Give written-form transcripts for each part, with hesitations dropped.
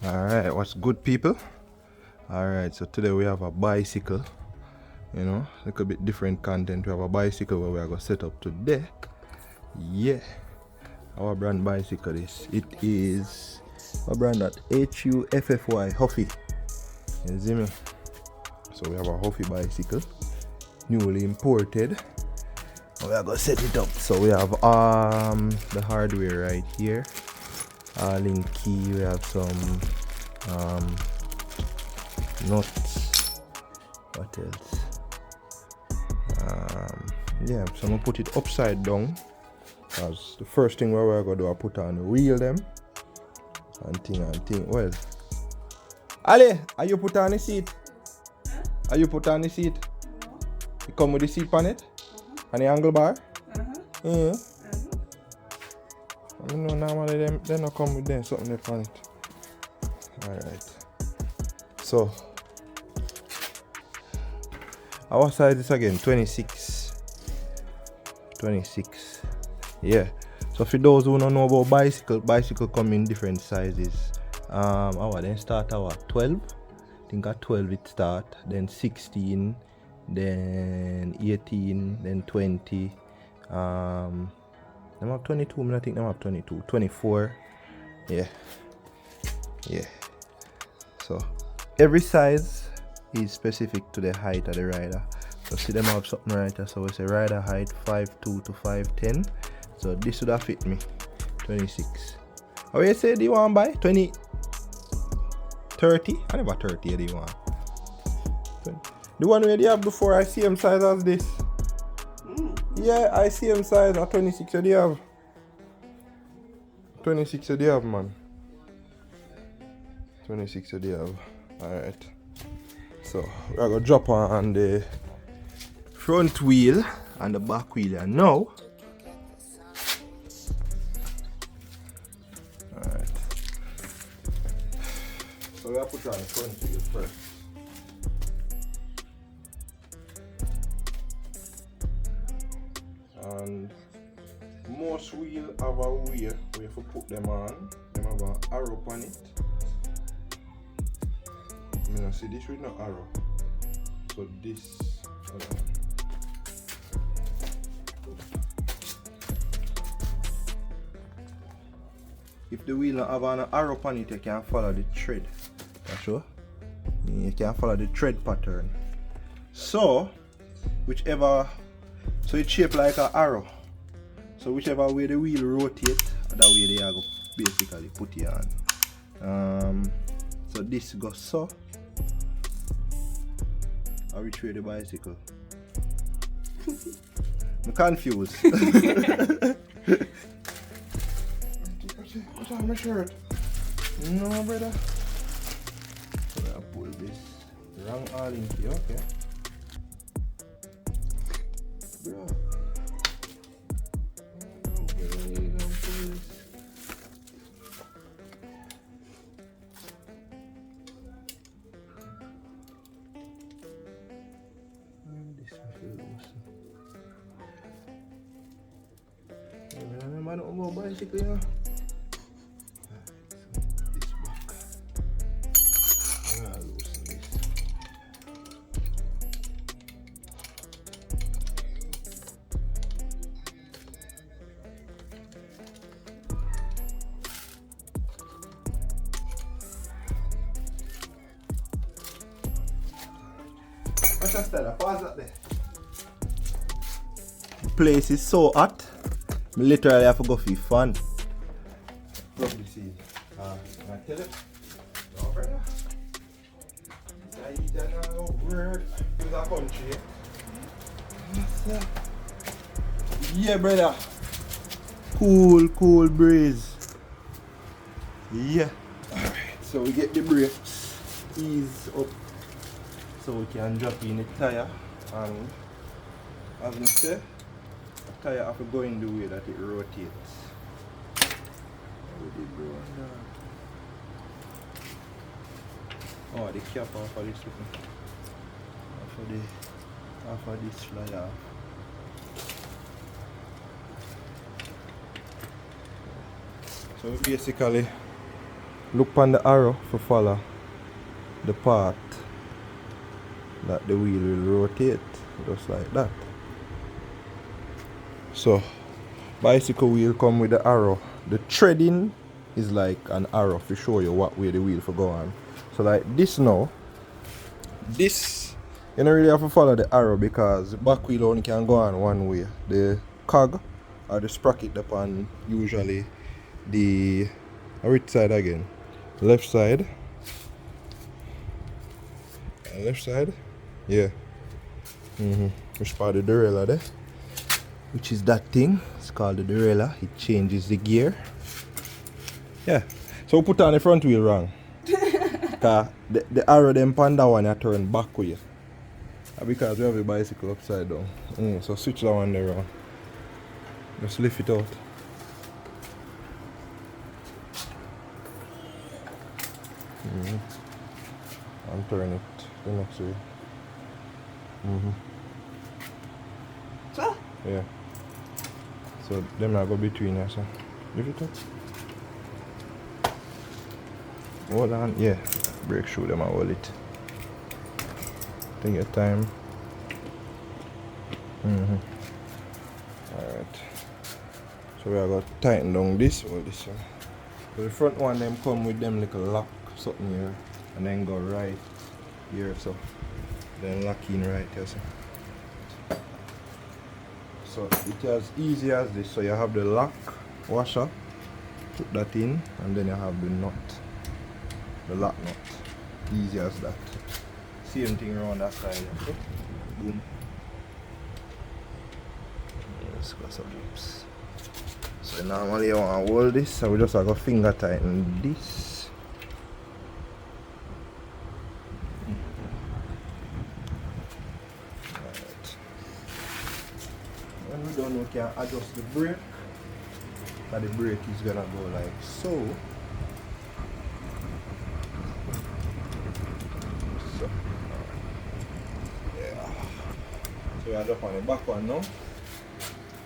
Alright, what's good, people? Alright, so today we have a bicycle. You know, a little bit different content. We have a bicycle where we are going to set up today. Yeah. Our brand bicycle is, it is a brand at Huffy, Huffy. You see me? So we have a Huffy bicycle, newly imported. We are going to set it up. So we have the hardware right here. All in key. We have some nuts. What else? Yeah, so I'm gonna put it upside down. As the first thing we're gonna do, I put on the wheel them and thing. Well, Ali, are you put on the seat? Huh? Are you put on the seat? No. You come with the seat on it? And the angle bar? Yeah. I know normally they don't come with them something left on it. Alright. So our size is again 26. Yeah. So for those who don't know about bicycle come in different sizes. Our then start our 12. I think at 12 it start, then 16, then 18, then 20. Them have 22, I think them have 22, 24. Yeah. So every size is specific to the height of the rider. So see them have something right there. So we say rider height 5'2" to 5'10". So this would have fit me. 26. How you say do you want buy? 20? 30? I never 30 do you want. 20. The one where they have before I see them size as this. Yeah, I see him size at 26 do you have? 26 do you have, man? 26 do you have? Alright. So we're gonna drop on the front wheel and the back wheel and now. Alright. So we're gonna put on the front wheel first. And most wheel have a wheel where if you put them on, them have an arrow on it. I mean, see this with no arrow. So this, if the wheel don't have an arrow on it, you can follow the thread. You sure? You can follow the thread pattern. So, so it's shaped like an arrow. So whichever way the wheel rotates, that way they are going to basically put it on. So this goes so. Or which way the bicycle? I'm confused. What's on my shirt? No, brother. So I pull this wrong all in here, okay. Bro. I don't know about bicycle, you know. This back. I'm gonna loosen this. What's that, Stella? Pause that there. The place is so hot. I literally have to go for fun. Probably see. I tell you. No, brother. I eat that now. Word. To the country. Yeah, brother. Cool breeze. Yeah. Alright, so we get the brakes. Ease up. So we can drop in the tire. And as I say, the tire have to go in the way that it rotates. Oh, the cap off of this one. Off of this fly off. So basically look on the arrow to follow the path that the wheel will rotate, just like that. So bicycle wheel come with the arrow. The threading is like an arrow to show you what way the wheel for go on. So like this now, this you don't really have to follow the arrow because the back wheel only can go on one way. The cog or the sprocket upon usually the which side again? Left side. Left side? Yeah. Which part of the derailleur there? Which is that thing. It's called the derailleur. It changes the gear. Yeah. So we put on the front wheel wrong. Cause the arrow them Panda one I turn back way. Because we have a bicycle upside down. So switch that one there around. Just lift it out. And turn it the next way. So? Yeah. So them I go between us. So lift it up. Hold on. Yeah. Brake shoe them I hold it. Take your time. Alright. So we are going to tighten down this or this one. So the front one them come with them little lock something here and then go right here, so then lock in right here. So it as easy as this. So you have the lock washer, put that in, and then you have the nut, the lock nut. Easy as that. Same thing around that side. Okay? Boom. Let's go some loops. So normally you want to hold this, so we just have a finger tighten this. Right. When we done, we can adjust the brake. But the brake is gonna go like so. So. Yeah. So we are just on the back one now.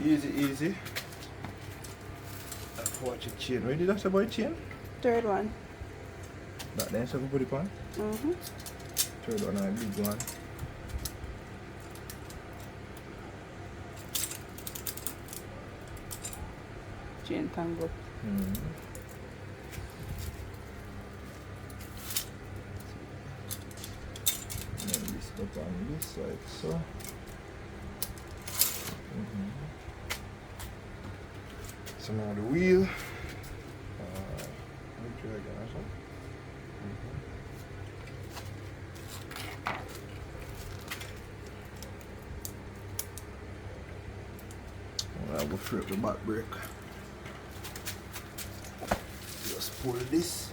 Easy, easy. Watch the chain. Where did I say about the chain? Third one. That then so we put it on? Third one and a big one. Chain tangle. And then this up on this side, so. So now the wheel. Let me try again, actually. I will flip the back brake. Just pull this.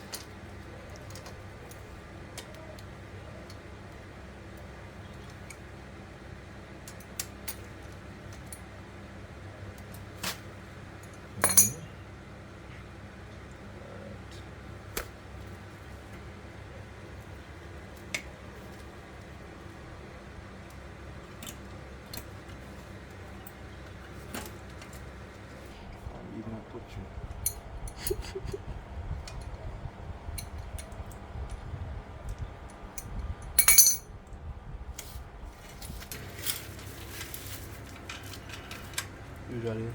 Usually, you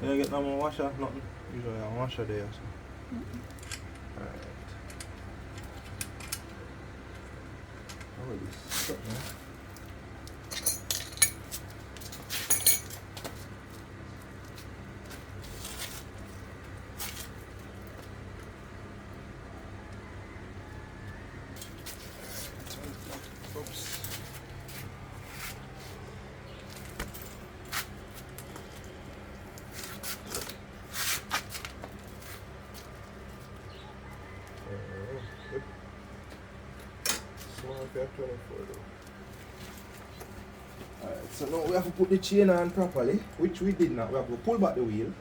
don't get no more washer, nothing. Usually a washer there. So. Alright. How will this stop now? Oops. Alright, so now we have to put the chain on properly, which we did not. We have to pull back the wheel.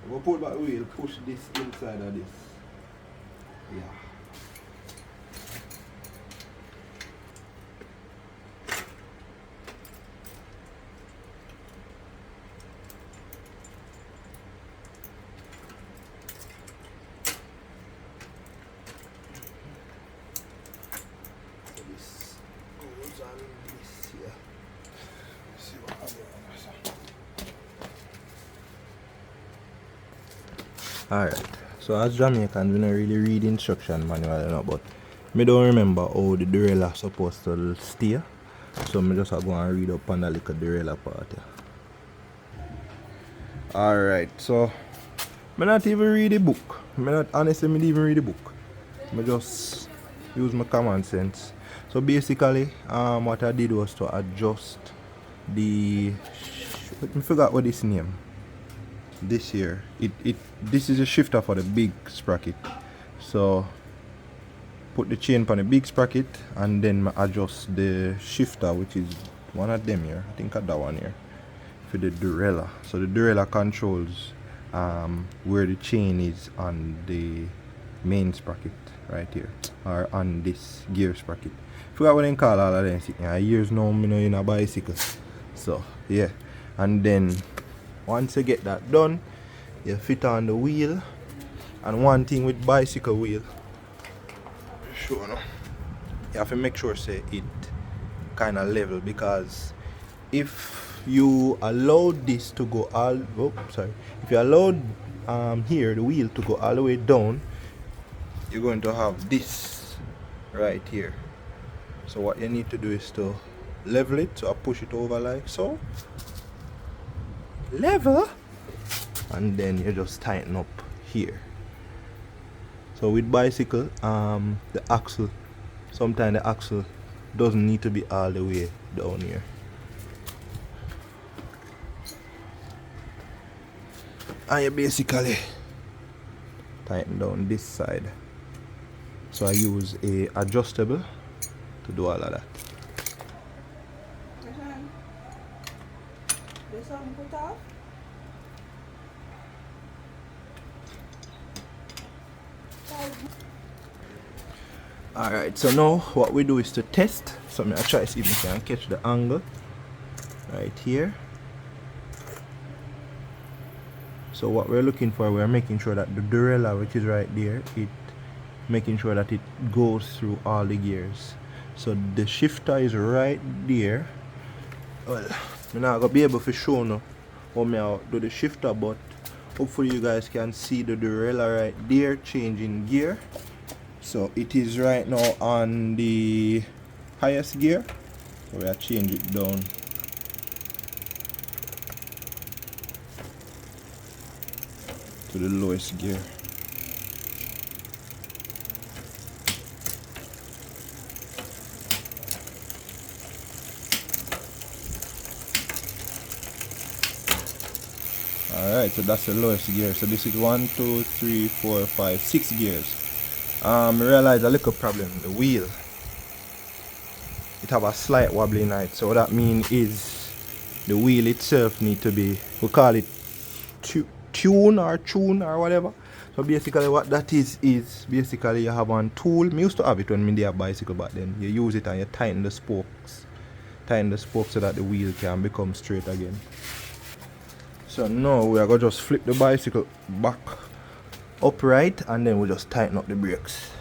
We will pull back the wheel, push this inside of this. Yeah. Alright, so as Jamaicans, we don't really read instruction manual, you know, but me don't remember how the derailleur supposed to steer. So me just go and read up on the little derailleur part. Alright, so me not even read the book. Honestly, me didn't even read the book. Me just use my common sense. So basically, what I did was to adjust the I forgot what this name. This here. This is a shifter for the big sprocket. So put the chain on the big sprocket and then adjust the shifter, which is one of them here. I think I that one here. For the derailleur. So the derailleur controls where the chain is on the main sprocket right here, or on this gear sprocket. Forgot what they call all of them. Years now me know in a bicycle. So yeah, and then once you get that done, you fit on the wheel. And one thing with bicycle wheel, sure no, you have to make sure say it kind of level, because if you allow this to go if you allow here the wheel to go all the way down, you're going to have this right here. So what you need to do is to level it. So I push it over like so, level, and then you just tighten up here. So with bicycle, the axle, sometimes the axle doesn't need to be all the way down here. And you basically tighten down this side. So I use a adjustable to do all of that. This one put off? Alright, so now what we do is to test. So I'm gonna try to see if we can catch the angle right here. So what we're looking for, we're making sure that the derailleur, which is right there, making sure that it goes through all the gears. So the shifter is right there. Well, I'm not gonna be able to show now how I do the shifter, but hopefully you guys can see the derailleur right there changing gear. So it is right now on the highest gear. So we'll change it down. To the lowest gear. Alright, so that's the lowest gear. So this is 1, 2, 3, 4, 5, 6 gears. I realized a little problem. The wheel, it have a slight wobbly in it. So what that means is the wheel itself need to be, we call it tune or whatever. So basically what that is basically you have one tool. I used to have it when I did a bicycle back then. You use it and you tighten the spokes. Tighten the spokes so that the wheel can become straight again. So now we are going to just flip the bicycle back upright and then we'll just tighten up the brakes.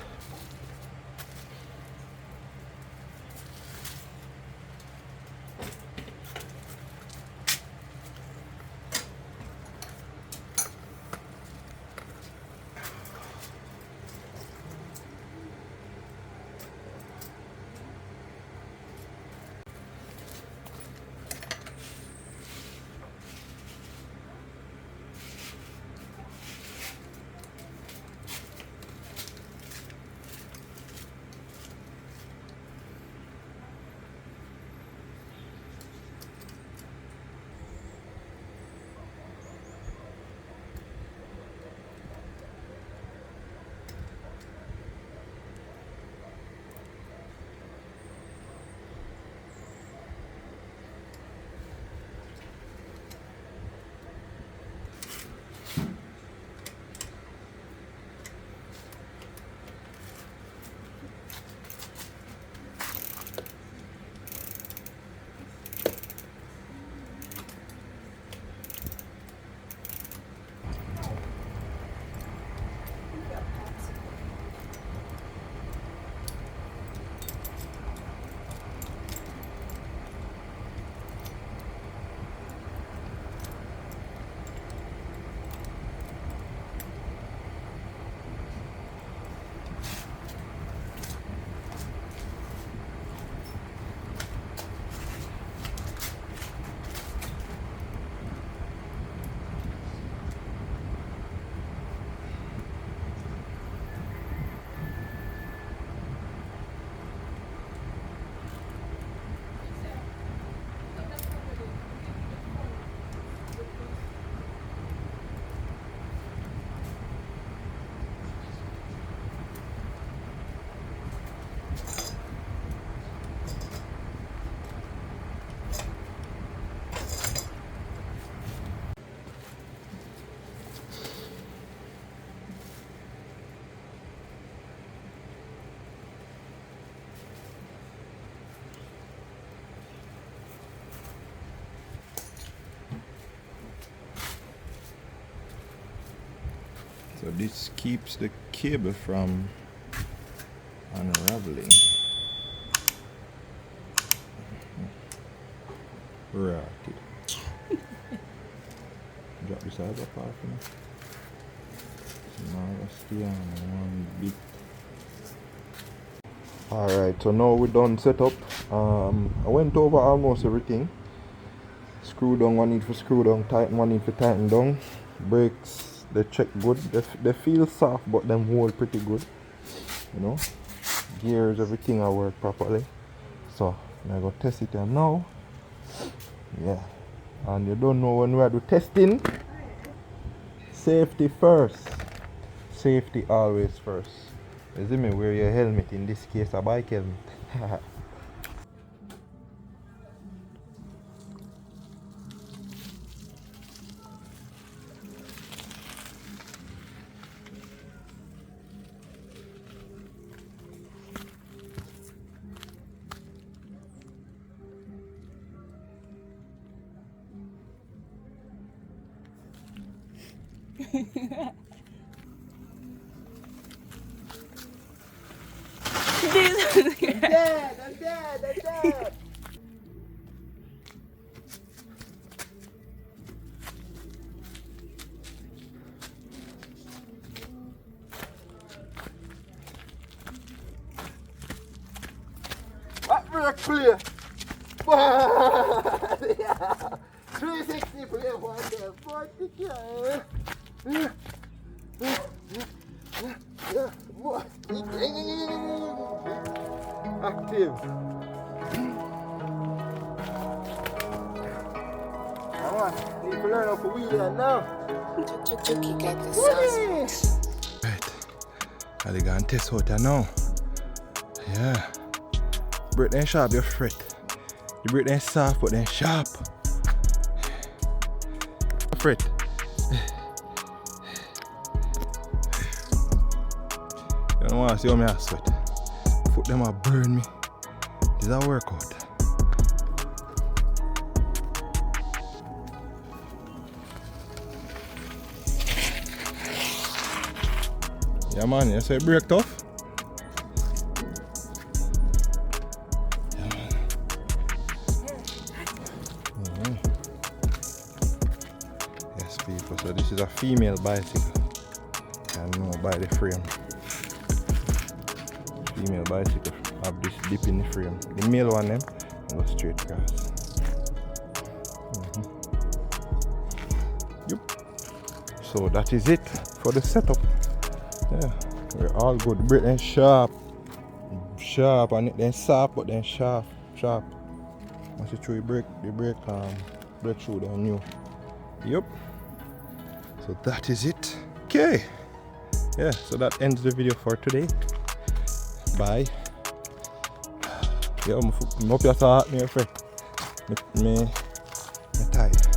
this keeps the cable from unraveling. Right. Drop this other part for me. So now let's stay on one bit. Alright, so now we're done set up. I went over almost everything. Screw down one need for screw down, tighten one need for tighten down. Brakes, they check good. They feel soft but them hold pretty good. You know. Gears, everything I work properly. So I'm gonna test it here now. Yeah. And you don't know when we are do testing. Safety first. Safety always first. You see me, wear your helmet, in this case a bike helmet. I'm dead. What work play? 360 play one there, 40k. Active. Come on, need to learn how to wheel it now. Chuki got the sauce. Right. Are they gonna test out there now? Yeah. Brake then sharp, you fret. The brake then soft, but then sharp. Fret. You don't want to see how I sweat. Foot them a burn me. This is a workout. Yeah man, you say brake tough? Yeah man. Yes people, so this is a female bicycle. I know by the frame. Female bicycle have this dip in the frame. The male one them go straight across. Yep. So that is it for the setup. Yeah, we're all good. Brake then sharp, and it then soft, but then sharp. Once you throw the brake shoe then new. Yep. So that is it. Okay. Yeah. So that ends the video for today. Bye. Yeah, I'm up your start, my friend. Me tired.